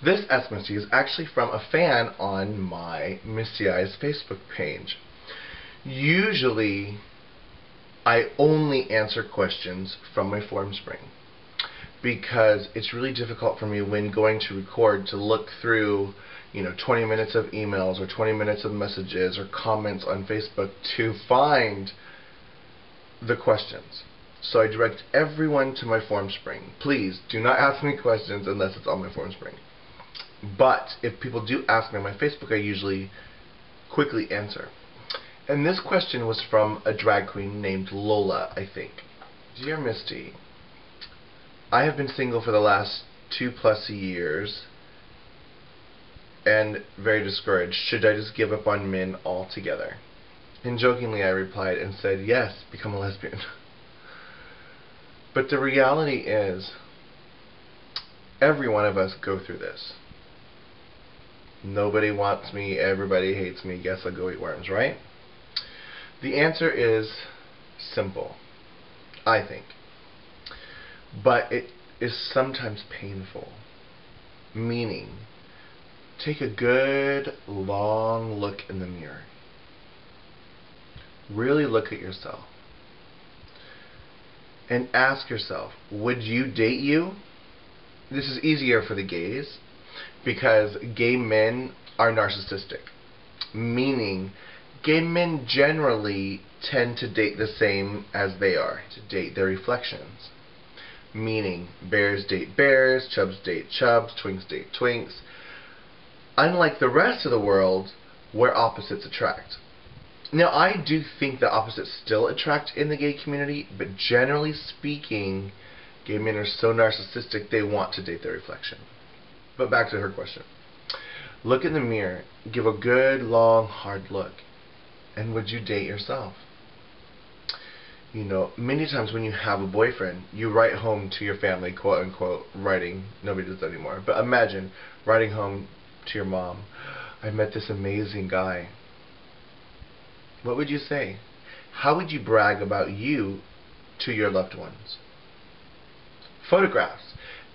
This Ask Misty is actually from a fan on my Misty Eyez Facebook page. Usually, I only answer questions from my form spring because it's really difficult for me when going to record to look through 20 minutes of emails or 20 minutes of messages or comments on Facebook to find the questions. So I direct everyone to my form spring. Please do not ask me questions unless it's on my form spring. But if people do ask me on my Facebook, I usually quickly answer. And this question was from a drag queen named Lola, I think. Dear Misty, I have been single for the last 2+ years and very discouraged. Should I just give up on men altogether? And jokingly I replied and said, yes, become a lesbian. But the reality is, every one of us go through this. Nobody wants me, everybody hates me, guess I'll go eat worms, right? The answer is simple, I think. But it is sometimes painful. Meaning, take a good, long look in the mirror. Really look at yourself. And ask yourself, would you date you? This is easier for the gays because gay men are narcissistic. Meaning, gay men generally tend to date the same as they are, to date their reflections. Meaning, bears date bears, chubs date chubs, twinks date twinks. Unlike the rest of the world, where opposites attract. Now, I do think that opposites still attract in the gay community, but generally speaking, gay men are so narcissistic they want to date their reflection. But back to her question. Look in the mirror, give a good, long, hard look, and would you date yourself? Many times when you have a boyfriend, you write home to your family, quote unquote, writing. Nobody does that anymore. But imagine writing home to your mom, I met this amazing guy. What would you say? How would you brag about you to your loved ones? Photographs.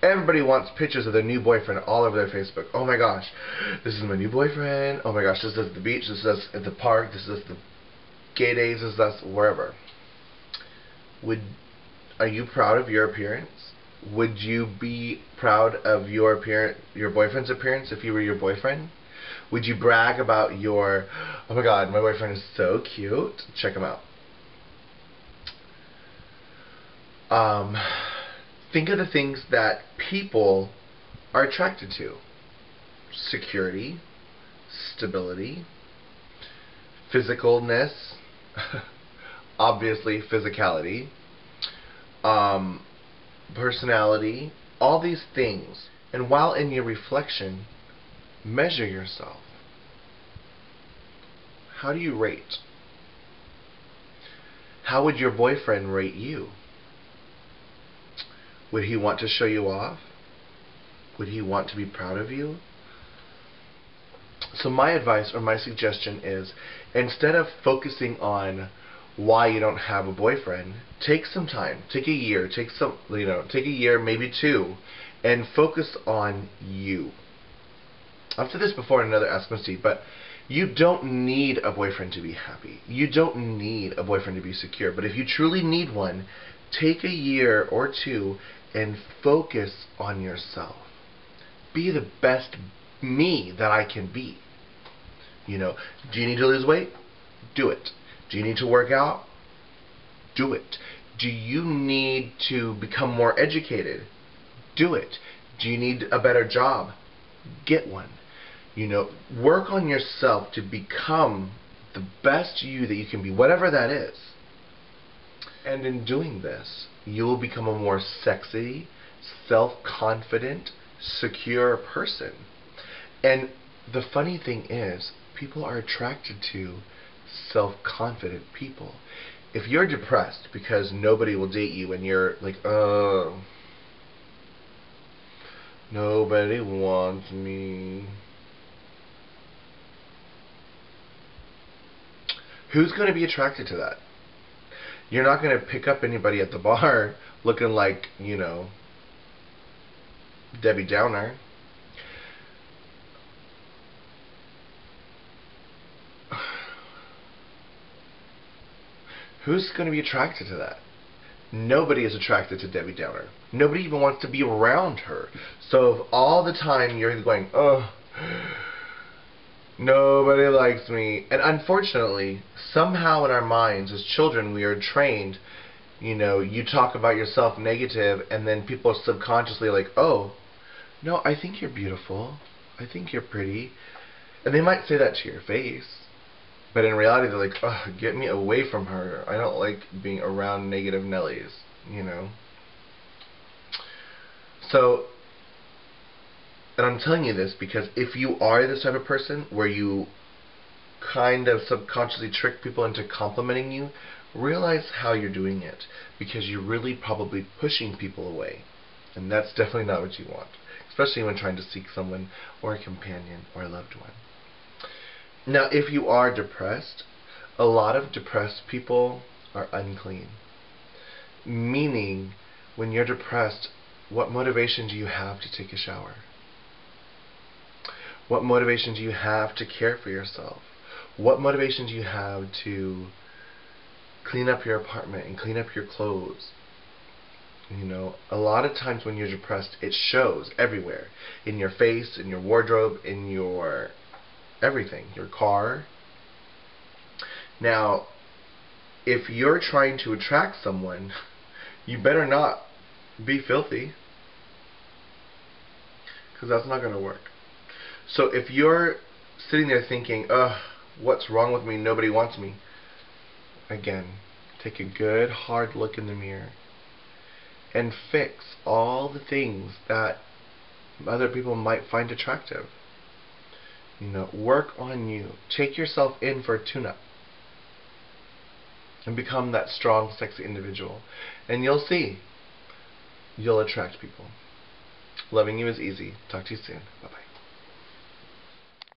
Everybody wants pictures of their new boyfriend all over their Facebook. Oh my gosh, this is my new boyfriend. Oh my gosh, this is us at the beach. This is us at the park. This is us at the gay days. This is us wherever. Are you proud of your appearance? Would you be proud of your boyfriend's appearance if you were your boyfriend? Would you brag about oh my god, my boyfriend is so cute, check him out. Think of the things that people are attracted to. Security, stability, physicalness, obviously physicality, personality, all these things. And while in your reflection, measure yourself. How do you rate? How would your boyfriend rate you? Would he want to show you off? Would he want to be proud of you? So my advice or my suggestion is, instead of focusing on why you don't have a boyfriend, take some time, take a year, take a year, maybe 2, and focus on you. I've said this before in another Ask Misty, but you don't need a boyfriend to be happy. You don't need a boyfriend to be secure. But if you truly need one, take a year or 2 and focus on yourself. Be the best me that I can be. Do you need to lose weight? Do it. Do you need to work out? Do it. Do you need to become more educated? Do it. Do you need a better job? Get one. Work on yourself to become the best you that you can be, whatever that is. And in doing this, you will become a more sexy, self-confident, secure person. And the funny thing is, people are attracted to self-confident people. If you're depressed because nobody will date you and you're like, oh, nobody wants me, who's going to be attracted to that? You're not going to pick up anybody at the bar looking like, Debbie Downer. who's going to be attracted to that? Nobody is attracted to Debbie Downer. Nobody even wants to be around her. So if all the time you're going, oh, nobody likes me. And unfortunately, somehow in our minds as children we are trained, you know, you talk about yourself negative and then people are subconsciously like, oh, no, I think you're beautiful. I think you're pretty. And they might say that to your face. But in reality, they're like, oh, get me away from her. I don't like being around negative Nellies, you know. So, and I'm telling you this because if you are this type of person where you kind of subconsciously trick people into complimenting you, realize how you're doing it. Because you're really probably pushing people away. And that's definitely not what you want. Especially when trying to seek someone or a companion or a loved one. Now, if you are depressed, a lot of depressed people are unclean. Meaning, when you're depressed, what motivation do you have to take a shower? What motivation do you have to care for yourself? What motivation do you have to clean up your apartment and clean up your clothes? You know, a lot of times when you're depressed, it shows everywhere. In your face, in your wardrobe, in your everything, your car. Now, if you're trying to attract someone, you better not be filthy, because that's not going to work. So if you're sitting there thinking, ugh, what's wrong with me, nobody wants me, again, take a good hard look in the mirror and fix all the things that other people might find attractive. You know, work on you. Take yourself in for a tune-up. And become that strong, sexy individual. And you'll see. You'll attract people. Loving you is easy. Talk to you soon. Bye-bye.